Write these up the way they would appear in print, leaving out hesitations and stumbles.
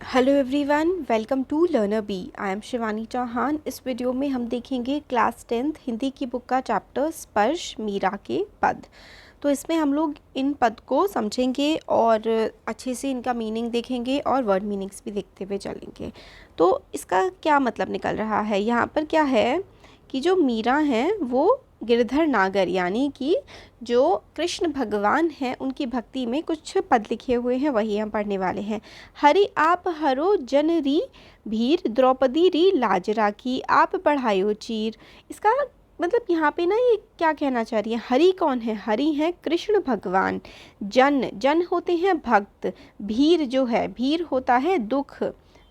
Hello everyone, welcome to Learner Bee. I am Shivani Chauhan. इस video में हम देखेंगे क्लास 10th हिंदी की बुक का चैप्टर स्पर्श मीरा के पद। तो इसमें हम लोग इन पद को समझेंगे और अच्छे से इनका मीनिंग देखेंगे और वर्ड मीनिंग्स भी देखते हुए चलेंगे। तो इसका क्या मतलब निकल रहा है, यहाँ पर क्या है कि जो मीरा हैं वो गिरधर नागर यानी कि जो कृष्ण भगवान हैं उनकी भक्ति में कुछ पद लिखे हुए हैं, वही हम पढ़ने वाले हैं। हरि आप हरो जन री भीर द्रौपदी री लाज राखी आप बढ़ायो चीर। इसका मतलब यहाँ पे ना ये क्या कहना चाह रही है, हरि कौन है? हरि हैं कृष्ण भगवान। जन जन होते हैं भक्त। भीर जो है, भीर होता है दुख,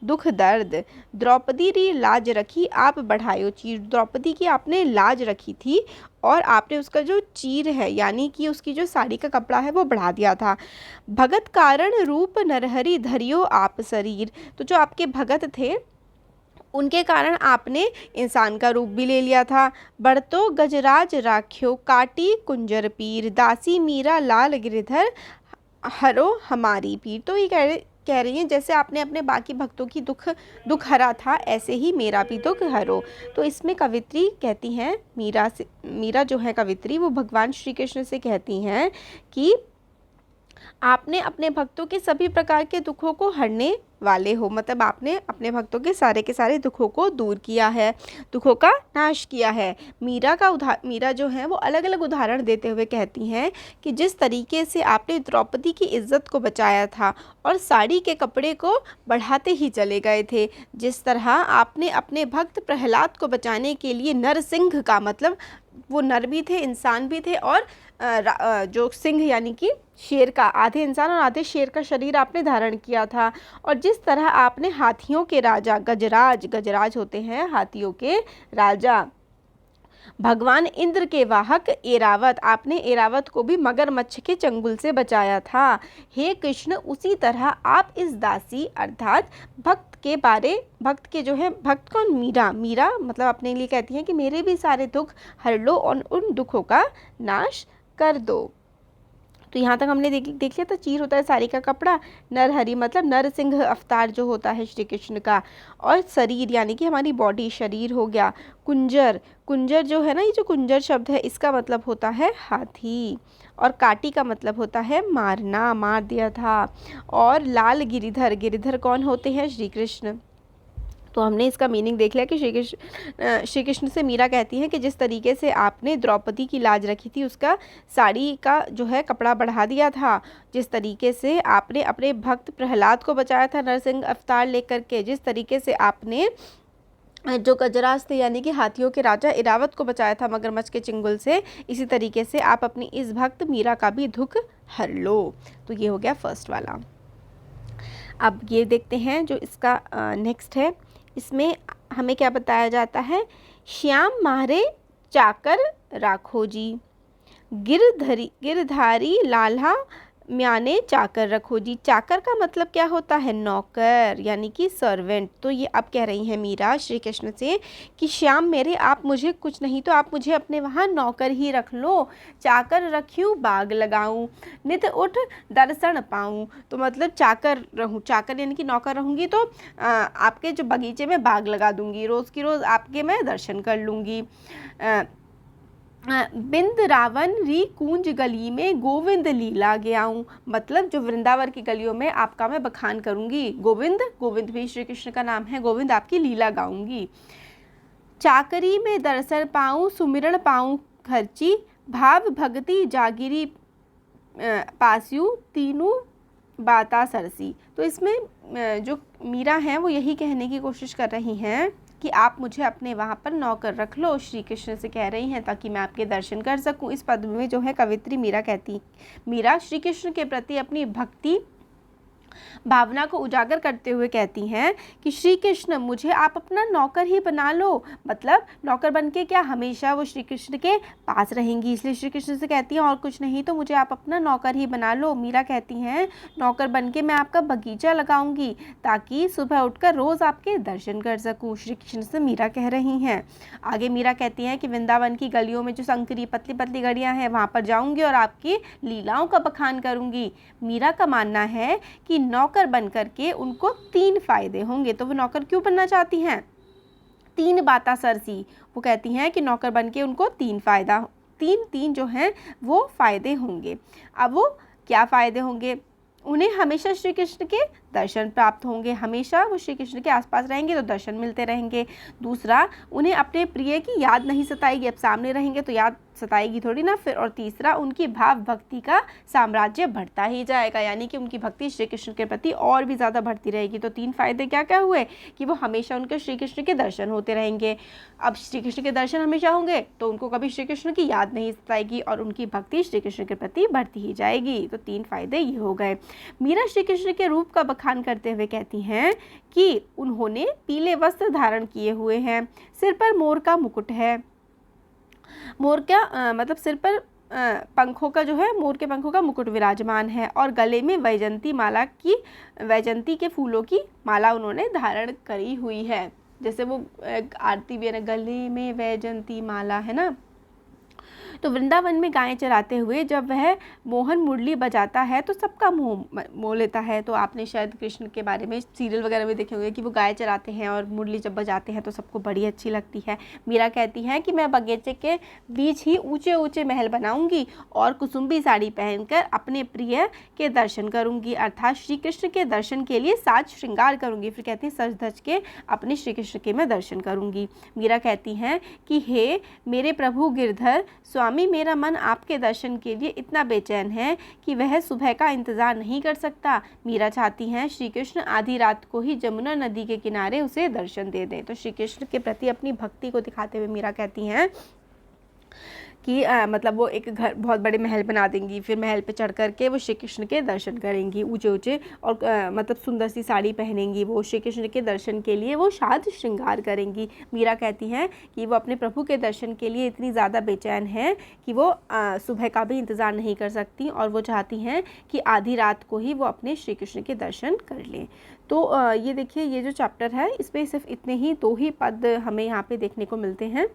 दुख दर्द। द्रौपदी री लाज रखी आप बढ़ायो चीर। द्रौपदी की आपने लाज रखी थी और आपने उसका जो चीर है यानी कि उसकी जो साड़ी का कपड़ा है वो बढ़ा दिया था। भगत कारण रूप नरहरि धरियो आप शरीर। तो जो आपके भगत थे उनके कारण आपने इंसान का रूप भी ले लिया था। बढ़तो गजराज राख्यो काटी कुंजर पीर। दासी मीरा लाल गिरधर हरो हमारी पीर। तो ये कह रही हैं जैसे आपने अपने बाकी भक्तों की दुख हरा था, ऐसे ही मेरा भी दुख हरो। तो इसमें कवित्री कहती हैं, मीरा जो है कवित्री, वो भगवान श्री कृष्ण से कहती हैं कि आपने अपने भक्तों के सभी प्रकार के दुखों को हरने वाले हो। मतलब आपने अपने भक्तों के सारे दुखों को दूर किया है, दुखों का नाश किया है। मीरा जो है वो अलग अलग उदाहरण देते हुए कहती हैं कि जिस तरीके से आपने द्रौपदी की इज्जत को बचाया था और साड़ी के कपड़े को बढ़ाते ही चले गए थे, जिस तरह आपने अपने भक्त प्रहलाद को बचाने के लिए नरसिंह का, मतलब वो नर भी थे, इंसान भी थे, और जो सिंह यानी कि शेर का, आधे इंसान और आधे शेर का शरीर आपने धारण किया था। और जिस तरह आपने हाथियों के राजा गजराज होते हैं हाथियों के राजा, भगवान इंद्र के वाहक एरावत, आपने एरावत को भी मगरमच्छ के चंगुल से बचाया था। हे कृष्ण, उसी तरह आप इस दासी अर्थात भक्त के जो है, भक्त कौन? मीरा मतलब अपने लिए कहती हैं कि मेरे भी सारे दुख हर लो और उन दुखों का नाश कर दो। तो यहाँ तक हमने देख लिया था। चीर होता है साड़ी का कपड़ा, नरहरि मतलब नरसिंह अवतार जो होता है श्री कृष्ण का, और शरीर यानी कि हमारी बॉडी, शरीर हो गया। कुंजर जो है ना, ये जो कुंजर शब्द है इसका मतलब होता है हाथी, और काटी का मतलब होता है मारना, मार दिया था। और लाल गिरिधर कौन होते हैं? श्री कृष्ण। तो हमने इसका मीनिंग देख लिया कि श्री कृष्ण से मीरा कहती हैं कि जिस तरीके से आपने द्रौपदी की लाज रखी थी, उसका साड़ी का जो है कपड़ा बढ़ा दिया था, जिस तरीके से आपने अपने भक्त प्रहलाद को बचाया था नरसिंह अवतार लेकर के, जिस तरीके से आपने जो गजराज थे यानी कि हाथियों के राजा इरावत को बचाया था मगरमच्छ के चंगुल से, इसी तरीके से आप अपनी इस भक्त मीरा का भी दुख हर लो। तो ये हो गया फर्स्ट वाला। अब ये देखते हैं जो इसका नेक्स्ट है। इसमें हमें क्या बताया जाता है? श्याम मारे चाकर राखो जी, गिरधारी लाल्हा म्याने चाकर रखो जी। चाकर का मतलब क्या होता है? नौकर यानी कि सर्वेंट। तो ये अब कह रही हैं मीरा श्री कृष्ण से कि श्याम मेरे, आप मुझे कुछ नहीं तो आप मुझे अपने वहाँ नौकर ही रख लो। चाकर रखूँ बाग लगाऊँ, नित उठ दर्शन पाऊँ। तो मतलब चाकर रहूँ, चाकर यानी कि नौकर रहूँगी तो आपके जो बगीचे में बाग लगा दूँगी, रोज़ की रोज़ आपके मैं दर्शन कर लूँगी। बिंद रावण री कूंज गली में गोविंद लीला गयाऊँ। मतलब जो वृंदावन की गलियों में आपका मैं बखान करूँगी। गोविंद भी श्री कृष्ण का नाम है, गोविंद आपकी लीला गाऊंगी। चाकरी में दर्शन पाऊँ सुमिरन पाऊँ खर्ची, भाव भक्ति जागिरी पास्यू तीनों बाता सरसी। तो इसमें जो मीरा हैं वो यही कहने की कोशिश कर रही हैं कि आप मुझे अपने वहाँ पर नौकर रख लो, श्री कृष्ण से कह रही हैं, ताकि मैं आपके दर्शन कर सकूं। इस पद में जो है कवित्री मीरा श्री कृष्ण के प्रति अपनी भक्ति भावना को उजागर करते हुए कहती हैं कि श्री कृष्ण मुझे आप अपना नौकर ही बना लो। मतलब नौकर बनके क्या, हमेशा वो श्री कृष्ण के पास रहेंगी, इसलिए श्री कृष्ण से कहती हैं और कुछ नहीं तो मुझे आप अपना नौकर ही बना लो। मीरा कहती हैं नौकर बनके मैं आपका बगीचा लगाऊंगी ताकि सुबह उठकर रोज़ आपके दर्शन कर सकूँ, श्री कृष्ण से मीरा कह रही हैं। आगे मीरा कहती हैं कि वृंदावन की गलियों में जो संकरी पतली पतली गलियाँ हैं वहाँ पर जाऊँगी और आपकी लीलाओं का बखान करूँगी। मीरा का मानना है कि नौकर बन करके उनको 3 फ़ायदे होंगे। तो वो नौकर क्यों बनना चाहती हैं? 3 बाता सरसी, वो कहती हैं कि नौकर बन के उनको 3 जो हैं वो फ़ायदे होंगे। अब वो क्या फ़ायदे होंगे? उन्हें हमेशा श्री कृष्ण के दर्शन प्राप्त होंगे, हमेशा वो श्री कृष्ण के आसपास रहेंगे तो दर्शन मिलते रहेंगे। दूसरा, उन्हें अपने प्रिय की याद नहीं सताएगी, अब सामने रहेंगे तो याद सताएगी थोड़ी ना फिर। और तीसरा, उनकी भाव भक्ति का साम्राज्य बढ़ता ही जाएगा, यानी कि उनकी भक्ति श्री कृष्ण के प्रति और भी ज़्यादा बढ़ती रहेगी। तो 3 फ़ायदे क्या क्या हुए कि वो हमेशा उनके श्री कृष्ण के दर्शन होते रहेंगे। अब श्री कृष्ण के दर्शन हमेशा होंगे तो उनको कभी श्री कृष्ण की याद नहीं सताएगी और उनकी भक्ति श्री कृष्ण के प्रति बढ़ती ही जाएगी। तो 3 फ़ायदे ये हो गए। मीरा श्री कृष्ण के रूप का बखान करते हुए कहती हैं कि उन्होंने पीले वस्त्र धारण किए हुए हैं, सिर पर मोर का मुकुट है। मोर का मतलब सिर पर पंखों का जो है, मोर के पंखों का मुकुट विराजमान है और गले में वैजंती के फूलों की माला उन्होंने धारण करी हुई है। जैसे वो आरती भी है ना, गले में वैजंती माला, है ना। तो वृंदावन में गायें चराते हुए जब वह मोहन मुरली बजाता है तो सबका मोह लेता है। तो आपने शायद कृष्ण के बारे में सीरियल वगैरह में देखे होंगे कि वो गाय चराते हैं और मुरली जब बजाते हैं तो सबको बड़ी अच्छी लगती है। मीरा कहती हैं कि मैं बगीचे के बीच ही ऊंचे ऊंचे महल बनाऊंगी और कुसुम्बी साड़ी पहनकर अपने प्रिय के दर्शन करूंगी, अर्थात श्री कृष्ण के दर्शन के लिए साज श्रृंगार करूंगी। फिर कहती हैं सज धज के अपने श्री कृष्ण के मैं दर्शन करूंगी। मीरा कहती हैं कि हे मेरे प्रभु गिरधर स्वामी, मेरा मन आपके दर्शन के लिए इतना बेचैन है कि वह सुबह का इंतज़ार नहीं कर सकता। मीरा चाहती हैं श्री कृष्ण आधी रात को ही जमुना नदी के किनारे उसे दर्शन दे दें। तो श्री कृष्ण के प्रति अपनी भक्ति को दिखाते हुए मीरा कहती हैं कि मतलब वो एक घर, बहुत बड़े महल बना देंगी, फिर महल पे चढ़ कर के वो श्री कृष्ण के दर्शन करेंगी ऊंचे ऊंचे, और मतलब सुंदर सी साड़ी पहनेंगी। वो श्री कृष्ण के दर्शन के लिए वो साज श्रृंगार करेंगी। मीरा कहती हैं कि वो अपने प्रभु के दर्शन के लिए इतनी ज़्यादा बेचैन हैं कि वो सुबह का भी इंतज़ार नहीं कर सकती और वो चाहती हैं कि आधी रात को ही वो अपने श्री कृष्ण के दर्शन कर लें। तो ये देखिए, ये जो चैप्टर है इसमें सिर्फ इतने ही 2 ही पद हमें यहाँ पे देखने को मिलते हैं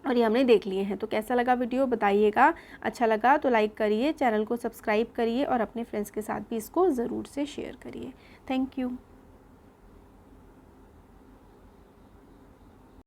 और ये हमने देख लिए हैं। तो कैसा लगा वीडियो बताइएगा। अच्छा लगा तो लाइक करिए, चैनल को सब्सक्राइब करिए और अपने फ्रेंड्स के साथ भी इसको ज़रूर से शेयर करिए। Thank you.